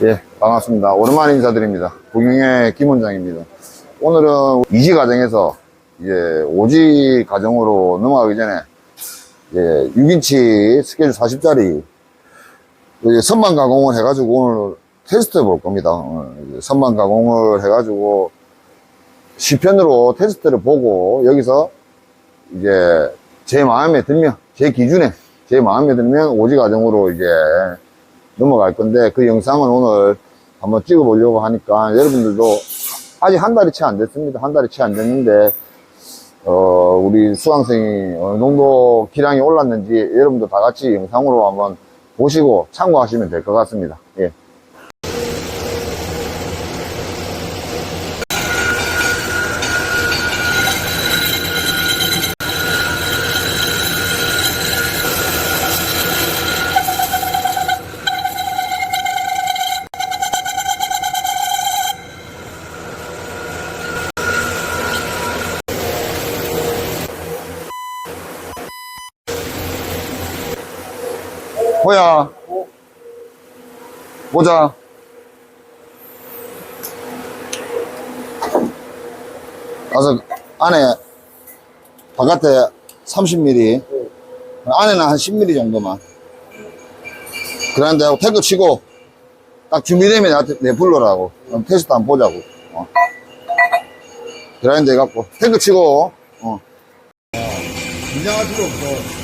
예, 반갑습니다. 오랜만에 인사드립니다. 부경의 김 원장입니다. 오늘은 2지 과정에서 이제 5지 과정으로 넘어가기 전에 6인치 스케줄 40짜리 선반 가공을 해가지고 오늘 테스트 해 볼 겁니다. 선반 가공을 해가지고 시편으로 테스트를 보고 여기서 이제 제 마음에 들면, 제 기준에 제 마음에 들면 5지 과정으로 이제 넘어갈 건데, 그 영상은 오늘 한번 찍어 보려고 하니까 여러분들도 아직 한 달이 채 안 됐습니다. 한 달이 채 안 됐는데 우리 수강생이 어느 정도 기량이 올랐는지 여러분도 다 같이 영상으로 한번 보시고 참고하시면 될 것 같습니다. 예. 호야, 보자. 가서 안에 바깥에 30mm, 안에는 한 10mm 정도만. 그런데 태그 치고 딱 준비되면 나한테 내 불러라고. 그럼 테스트 한번 보자고. 그라인드 해갖고 태그 치고. 긴장할 필요 없어.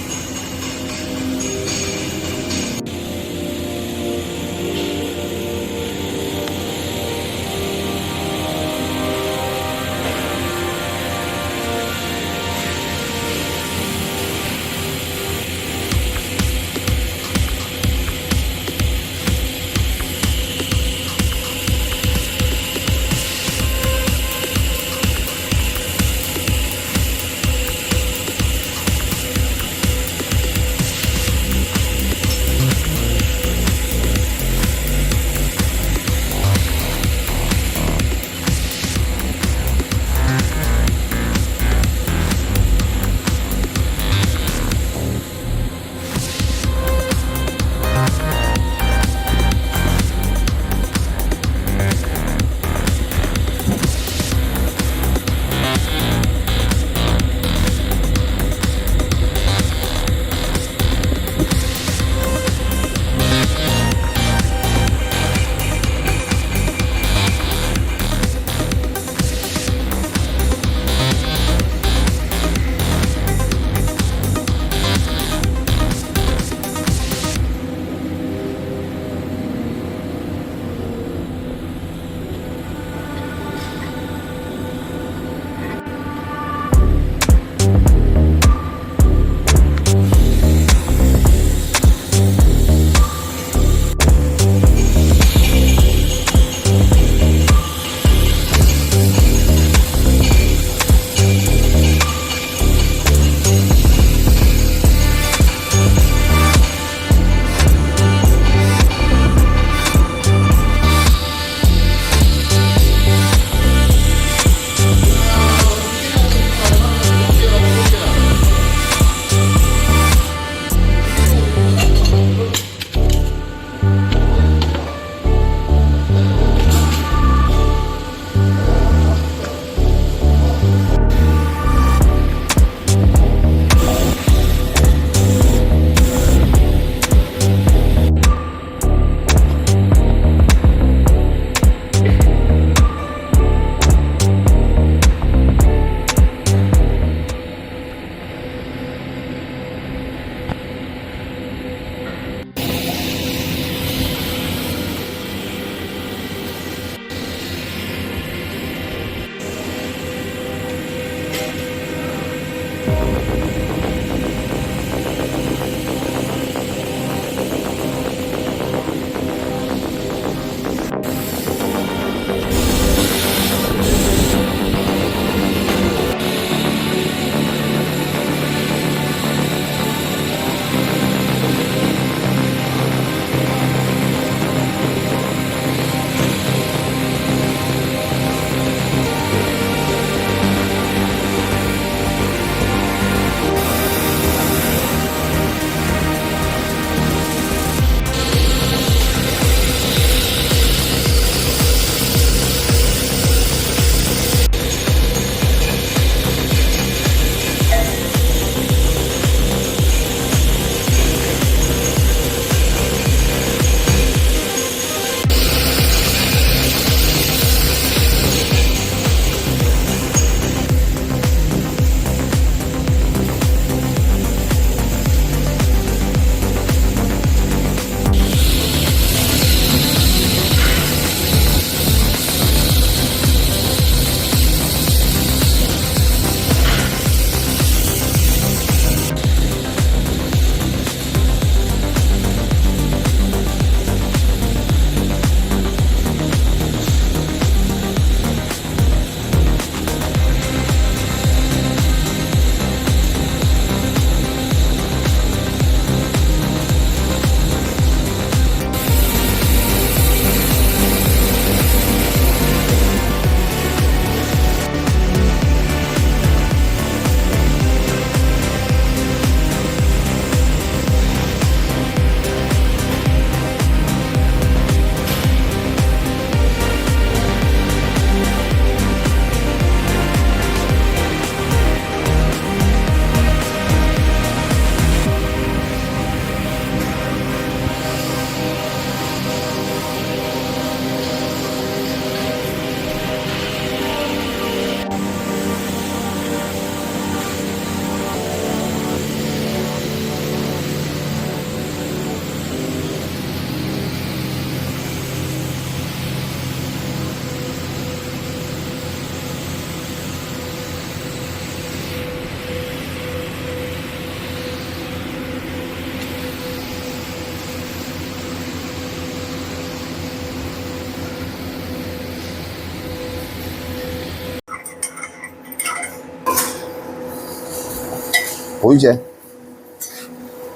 보이지?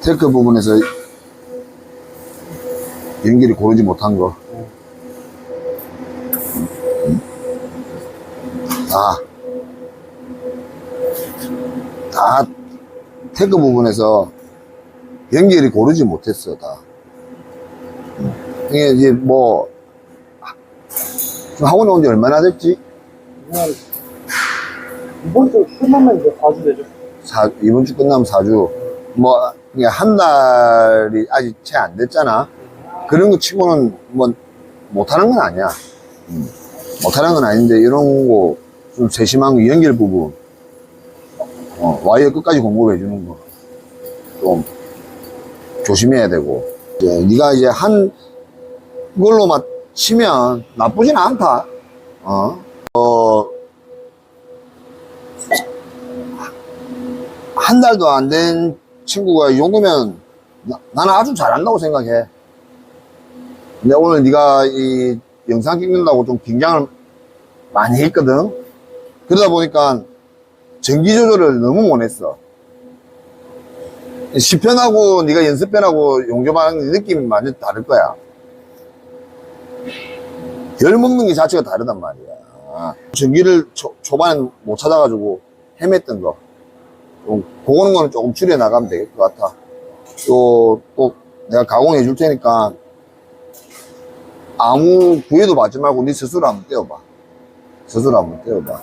테크 부분에서 연결이 고르지 못한 거. 다 테크 부분에서 연결이 고르지 못했어, 다. 이게 이제 뭐, 학원 온 지 얼마나 됐지? 그냥 이번 주 끝나면 이제 4주 되죠. 이번 주 끝나면 4주. 뭐, 그냥 한 달이 아직 채 안 됐잖아. 그런 거 치고는 뭐, 못하는 건 아니야. 못하는 건 아닌데, 이런 거 좀 세심한 거, 연결 부분. 와이어 끝까지 공급해 주는 거. 좀 조심해야 되고. 이제 네가 이제 한 걸로만 치면 나쁘진 않다. 한 달도 안 된 친구가 이 정도면 나는 아주 잘한다고 생각해. 근데 오늘 네가 이 영상 찍는다고 좀 긴장을 많이 했거든. 그러다 보니까 전기 조절을 너무 못했어. 시편하고 네가 연습편하고 용접하는 느낌이 완전 다를 거야. 열 먹는 게 자체가 다르단 말이야. 전기를 초반에 못 찾아가지고 헤맸던 거. 그거는 거는 조금 줄여 나가면 되겠을 것 같아. 또 내가 가공해 줄 테니까 아무 구애도 받지 말고 네 스스로 한번 떼어봐. 스스로 한번 떼어봐.